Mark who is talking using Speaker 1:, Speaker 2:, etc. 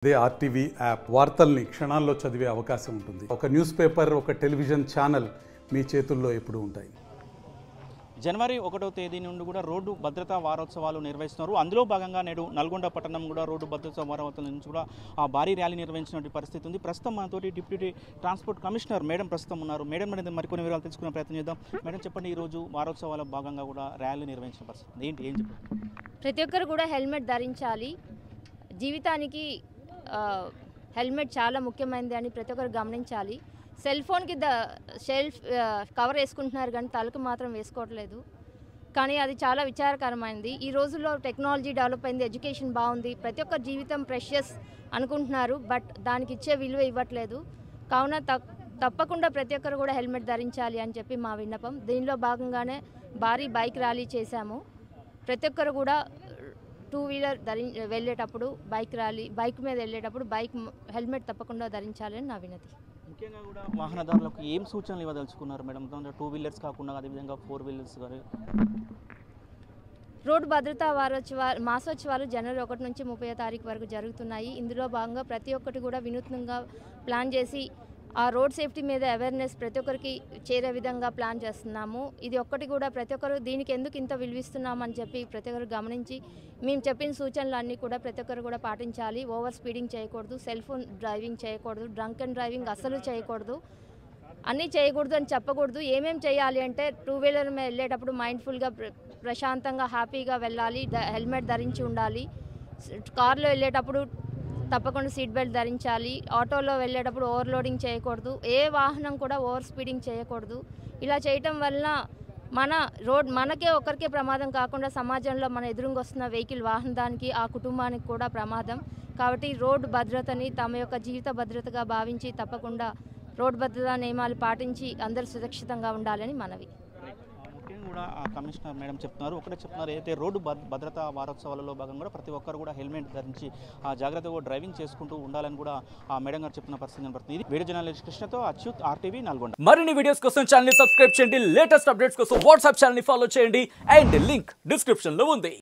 Speaker 1: అదే RTV app వార్తల్ని క్షణాల్లో చదివే అవకాశం ఉంటుంది. ఒక న్యూస్ పేపర్, ఒక టెలివిజన్ ఛానల్ మీ చేతుల్లో ఎప్పుడూ ఉంటాయి.
Speaker 2: జనవరి 1వ తేదీ నుండి కూడా రోడ్డు భద్రతా వారోత్సవాలు నిర్వహిస్తున్నారు. అందులో భాగంగా నేడు నల్గొండ పట్టణం కూడా రోడ్డు భద్రతా వారోత్సవాల నుంచి కూడా భారీ ర్యాలీ నిర్వహించినటువంటి పరిస్థితి ఉంది. ప్రస్తుతం మనతోటి డిప్యూటీ ట్రాన్స్పోర్ట్ కమిషనర్ మేడం ప్రస్తుతం ఉన్నారు. మేడం మరికొన్ని వివరాలు తెలుసుకునే ప్రయత్నం చేద్దాం. మేడం చెప్పండి, ఈరోజు వారోత్సవాల భాగంగా కూడా ర్యాలీ నిర్వహించిన పరిస్థితి ఏం చెప్పండి?
Speaker 3: ప్రతి ఒక్కరు కూడా హెల్మెట్ ధరించాలి. జీవితానికి హెల్మెట్ చాలా ముఖ్యమైనది అని ప్రతి ఒక్కరు గమనించాలి. సెల్ ఫోన్కి కవర్ వేసుకుంటున్నారు కానీ తలకు మాత్రం వేసుకోవట్లేదు. కానీ అది చాలా విచారకరమైనది. ఈ రోజుల్లో టెక్నాలజీ డెవలప్ అయింది, ఎడ్యుకేషన్ బాగుంది, ప్రతి ఒక్క జీవితం ప్రెషియస్ అనుకుంటున్నారు, బట్ దానికి ఇచ్చే విలువ ఇవ్వట్లేదు. కావున తప్పకుండా ప్రతి ఒక్కరు కూడా హెల్మెట్ ధరించాలి అని చెప్పి మా విన్నపం. దీనిలో భాగంగానే భారీ బైక్ ర్యాలీ చేశాము. ప్రతి ఒక్కరు కూడా టూ వీలర్ వెళ్ళేటప్పుడు, బైక్ మీద వెళ్ళేటప్పుడు హెల్మెట్ తప్పకుండా ధరించాలని నా వినతి.
Speaker 2: ముఖ్యంగా కూడా వాహనదారులకు ఏం సూచనలు ఇవ్వదలుచుకున్నారు మేడం? టూ వీలర్స్ కాకుండా అదేవిధంగా 4 వీలర్స్ కానీ
Speaker 3: రోడ్డు భద్రతా మాసోత్సవాలు జనవరి 1 నుంచి 30వ తారీఖు వరకు జరుగుతున్నాయి. ఇందులో భాగంగా ప్రతి ఒక్కటి కూడా వినూత్నంగా ప్లాన్ చేసి ఆ రోడ్ సేఫ్టీ మీద అవేర్నెస్ ప్రతి ఒక్కరికి చేరే విధంగా ప్లాన్ చేస్తున్నాము. ఇది ఒక్కటి కూడా ప్రతి ఒక్కరు దీనికి ఎందుకు ఇంత విలువిస్తున్నామని చెప్పి ప్రతి ఒక్కరు గమనించి మేము చెప్పిన సూచనలు అన్నీ కూడా ప్రతి ఒక్కరు కూడా పాటించాలి. ఓవర్ స్పీడింగ్ చేయకూడదు, సెల్ ఫోన్ డ్రైవింగ్ చేయకూడదు, డ్రంక్ అండ్ డ్రైవింగ్ అసలు చేయకూడదు, అన్నీ చేయకూడదు అని చెప్పకూడదు. ఏమేమి చేయాలి అంటే టూ వీలర్ మీద వెళ్ళేటప్పుడు మైండ్ఫుల్గా ప్రశాంతంగా హ్యాపీగా వెళ్ళాలి, హెల్మెట్ ధరించి ఉండాలి. కార్లో వెళ్ళేటప్పుడు తప్పకుండా సీట్ బెల్ట్ ధరించాలి. ఆటోలో వెళ్ళేటప్పుడు ఓవర్లోడింగ్ చేయకూడదు. ఏ వాహనం కూడా ఓవర్ స్పీడింగ్ చేయకూడదు. ఇలా చేయటం వల్ల మనకే ఒకరికే ప్రమాదం కాకుండా సమాజంలో మన ఎదురుగా వస్తున్న వెహికల్ వాహనానికి, ఆ కుటుంబానికి కూడా ప్రమాదం. కాబట్టి రోడ్డు భద్రతని తమ యొక్క జీవిత భద్రతగా భావించి తప్పకుండా రోడ్డు భద్రతా నియమాలు పాటించి అందరూ సురక్షితంగా ఉండాలని మనవి.
Speaker 2: కూడా కమిషనర్ మేడం చెప్తున్నారు, ఏదైతే రోడ్డు భద్రతా వారోత్సవాలలో భాగంగా కూడా ప్రతి ఒక్కరు కూడా హెల్మెట్ ధరించి జాగ్రత్తగా డ్రైవింగ్ చేసుకుంటూ ఉండాలని కూడా మేడం గారు చెప్తున్న పరిస్థితి కనబడుతుంది. ఇది వీడియో జర్నలిస్ట్ కృష్ణతో అచ్యుత్, RTV నల్గొండ.
Speaker 4: మరిన్ని వీడియోస్ కోసం ఛానల్ ని సబ్స్క్రైబ్ చేయండి. లేటెస్ట్ అప్డేట్స్ కోసం వాట్సాప్ ఛానల్ ని ఫాలో చేయండి. అండ్ లింక్ డిస్క్రిప్షన్ లో ఉంది.